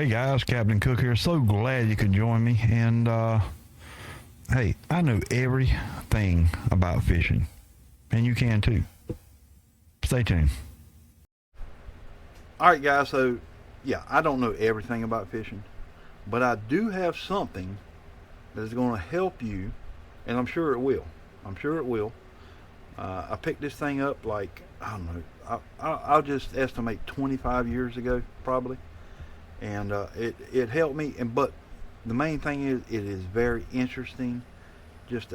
hey guys, Captain Cook here. So glad you could join me. And hey, I know everything about fishing, and you can too. Stay tuned. All right, guys. So, yeah, I don't know everything about fishing, but I do have something that is going to help you, and I'm sure it will. I'm sure it will. I picked this thing up like, I don't know, I'll just estimate 25 years ago, probably. And it helped me. But the main thing is, it is very interesting. Just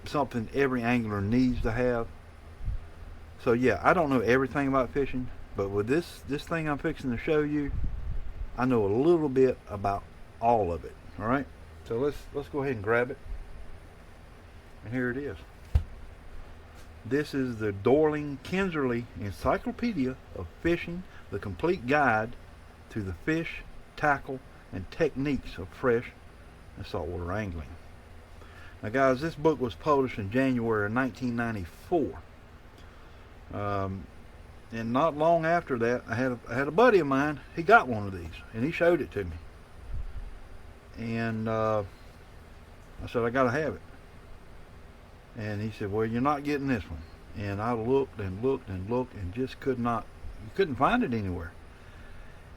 something every angler needs to have. So yeah, I don't know everything about fishing, but with this thing I'm fixing to show you, I know a little bit about all of it. All right. So let's go ahead and grab it. And here it is. This is the Dorling Kinserly Encyclopedia of Fishing, the complete guide to the fish, tackle, and techniques of fresh and saltwater angling. Now guys, this book was published in January of 1994. And not long after that, I had a buddy of mine, he got one of these, and he showed it to me. And I said, I gotta have it. And he said, well, you're not getting this one. And I looked and looked and looked and just you couldn't find it anywhere.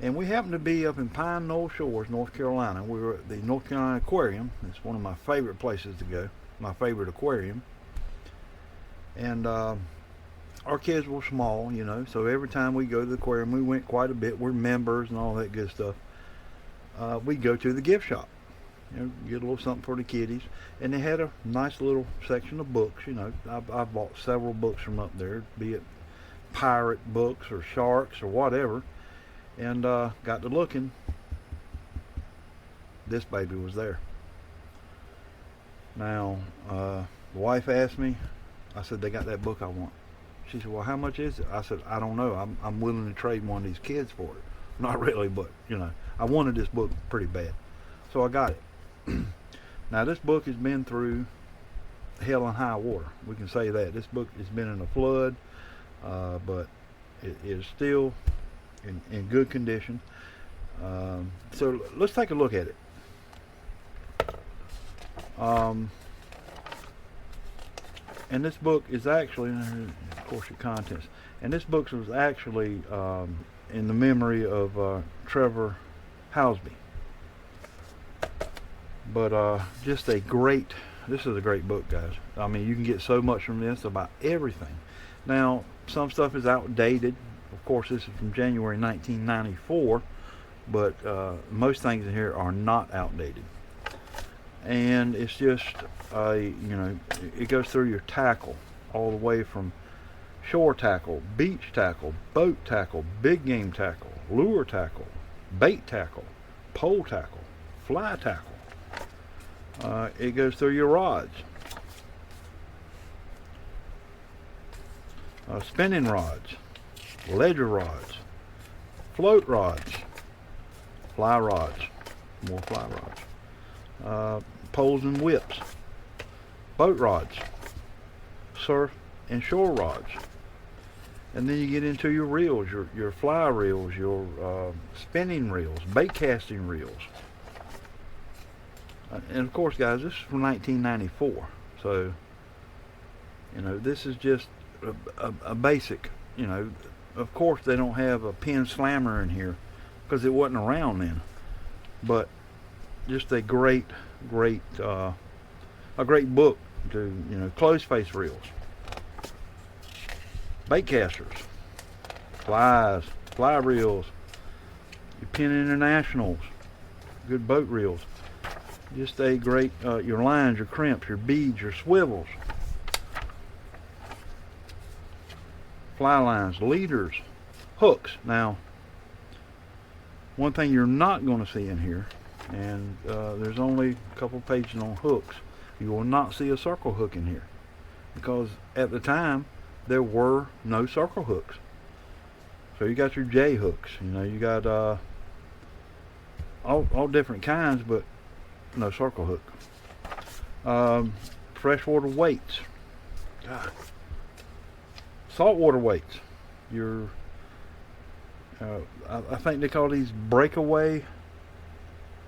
And we happened to be up in Pine Knoll Shores, North Carolina. We were at the North Carolina Aquarium. It's one of my favorite places to go, my favorite aquarium. And our kids were small, so every time we go to the aquarium, we went quite a bit. We're members and all that good stuff. We go to the gift shop. Get a little something for the kiddies. And they had a nice little section of books. I've bought several books from up there, be it pirate books or sharks or whatever. And got to looking. This baby was there. Now, the wife asked me, I said, they got that book I want. She said, well, how much is it? I said, I don't know. I'm willing to trade one of these kids for it. Not really, but, I wanted this book pretty bad. So I got it. Now this book has been through hell and high water. We can say that. This book has been in a flood, but it is still in good condition. So let's take a look at it. And this book is actually, of course, your contents. And this book was actually in the memory of Trevor Housby. But this is a great book, guys. I mean, you can get so much from this about everything. Now, some stuff is outdated. Of course, this is from January 1994, but most things in here are not outdated. And it's just, it goes through your tackle, all the way from shore tackle, beach tackle, boat tackle, big game tackle, lure tackle, bait tackle, pole tackle, fly tackle. It goes through your rods, spinning rods, ledger rods, float rods, fly rods, more fly rods, poles and whips, boat rods, surf and shore rods. And then you get into your reels, your fly reels, your spinning reels, bait casting reels. And of course, guys, this is from 1994. So, this is just a basic, of course they don't have a Penn Slammer in here because it wasn't around then. But just a great book to, closed face reels, bait casters, flies, fly reels, your Penn Internationals, good boat reels. Just a great, your lines, your crimps, your beads, your swivels, fly lines, leaders, hooks. Now, one thing you're not going to see in here, and there's only a couple pages on hooks, you will not see a circle hook in here, because at the time there were no circle hooks. So you got your J hooks, you got all different kinds, but no circle hook. Freshwater weights, God. Saltwater weights, your I think they call these breakaway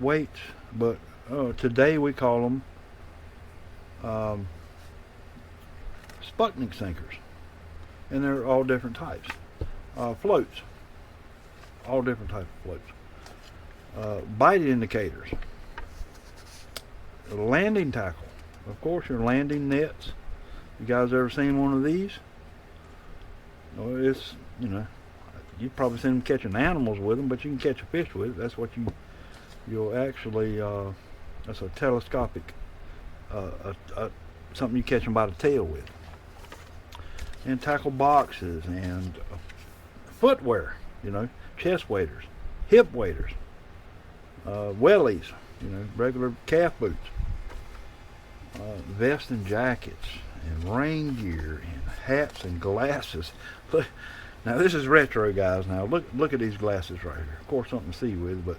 weights, but today we call them Sputnik sinkers, and they're all different types. Floats, all different types of floats. Bite indicators, landing tackle, of course your landing nets. You guys ever seen one of these? No, it's, you've probably seen them catching animals with them, but you can catch a fish with it. That's what you'll actually, that's a telescopic, something you catch them by the tail with. And tackle boxes and footwear, chest waders, hip waders, wellies, regular calf boots, vests and jackets, and rain gear, and hats and glasses. Look, now this is retro, guys. Now look at these glasses right here. Of course, something to see with, but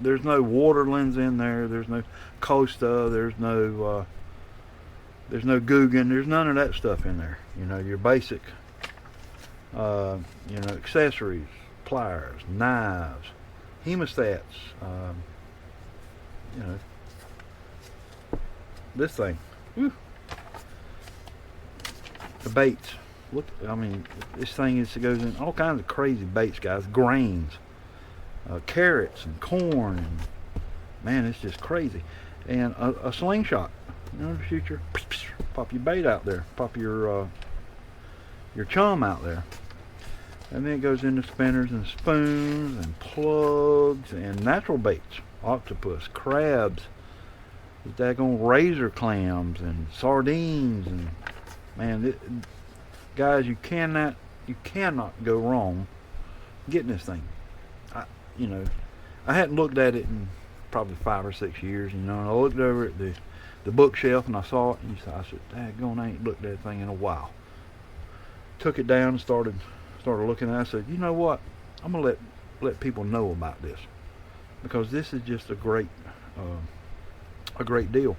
there's no water lens in there. There's no Costa. There's no Guggen. There's none of that stuff in there. Your basic, accessories, pliers, knives, hemostats. This thing. Whew. The baits. Look, this thing goes in all kinds of crazy baits, guys. Grains, carrots, and corn, and man, it's just crazy. And a slingshot, to shoot pop your bait out there, pop your chum out there. And then it goes into spinners and spoons and plugs and natural baits, octopus, crabs, daggone razor clams and sardines, and man, guys, you cannot go wrong getting this thing. I hadn't looked at it in probably 5 or 6 years, and I looked over at the bookshelf and I saw it, and I said, daggone, I ain't looked at that thing in a while. Took it down and started looking at it. I said, you know what, I'm gonna let people know about this, because this is just a great deal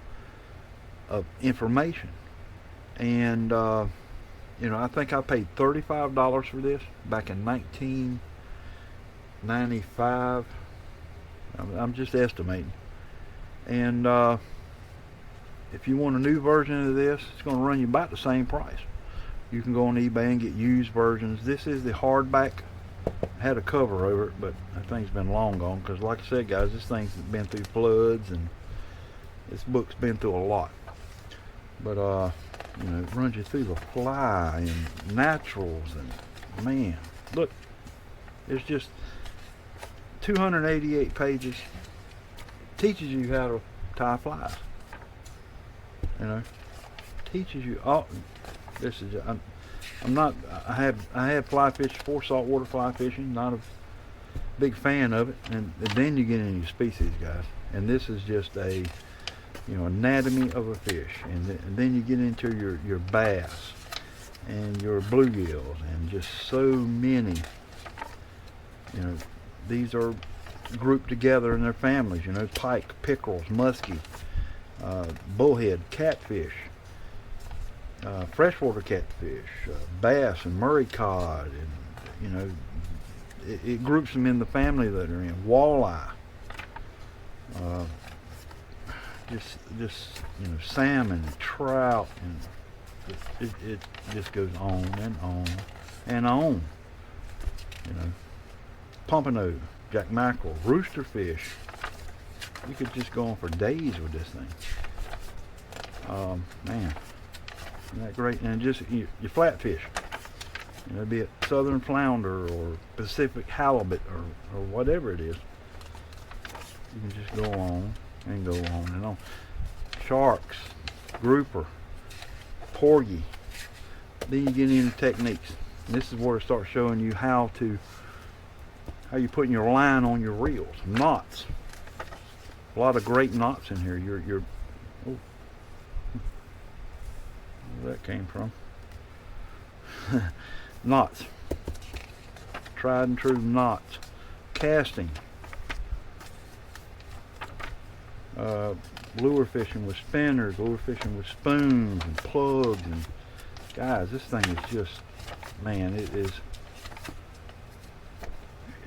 of information. And I think I paid $35 for this back in 1995. I'm just estimating. And if you want a new version of this, it's going to run you about the same price. You can go on eBay and get used versions. This is the hardback. Had a cover over it, but that thing's been long gone, because like I said, guys, this thing's been through floods, and this book's been through a lot. But it runs you through the fly and naturals, and man, look, it's just 288 pages. Teaches you how to tie flies. Teaches you all. This is I have fly fished before, saltwater fly fishing. Not a big fan of it, and then you get into species, guys, and this is just a anatomy of a fish, and then you get into your bass and your bluegills, and just so many. These are grouped together in their families. Pike, pickerels, muskie, bullhead, catfish, freshwater catfish, bass, and Murray cod, and it groups them in the family that they're in. Walleye. Just salmon, trout, and it just goes on and on and on. Pompano, jack mackerel, rooster fish. You could just go on for days with this thing. Man, isn't that great? And just your flatfish. Be it southern flounder or Pacific halibut or whatever it is. You can just go on and go on and on. Sharks, grouper, porgy. Then you get into techniques. And this is where it starts showing you how you're putting your line on your reels. Knots. A lot of great knots in here. Where that came from. Knots. Tried and true knots. Casting. Lure fishing with spinners, lure fishing with spoons and plugs, and guys, this thing is just, man, it is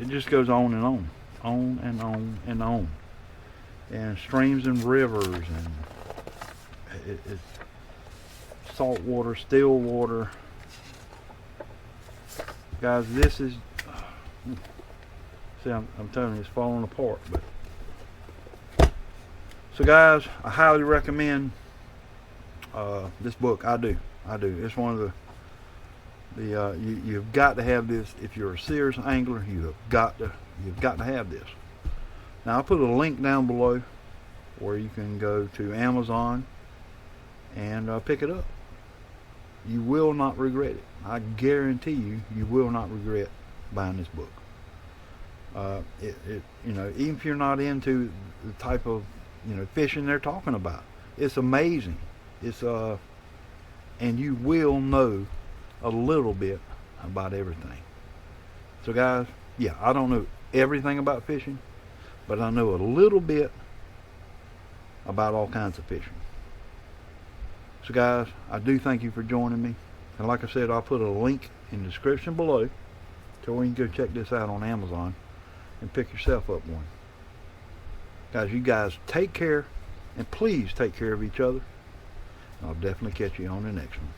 it just goes on and on and on and on. And streams and rivers, and it's salt water, still water. Guys, this is, see, I'm telling you, it's falling apart. But so guys, I highly recommend this book. I do. It's one of the you've got to have this if you're a serious angler. You've got to have this. Now I'll put a link down below where you can go to Amazon and pick it up. You will not regret it. I guarantee you will not regret buying this book. You know, even if you're not into the type of, you know, fishing they're talking about, it's amazing. It's and you will know a little bit about everything. So guys, yeah, I don't know everything about fishing, but I know a little bit about all kinds of fishing. So guys, I do thank you for joining me. And like I said, I'll put a link in the description below to where you can go check this out on Amazon and pick yourself up one. Guys, you guys take care, and please take care of each other. I'll definitely catch you on the next one.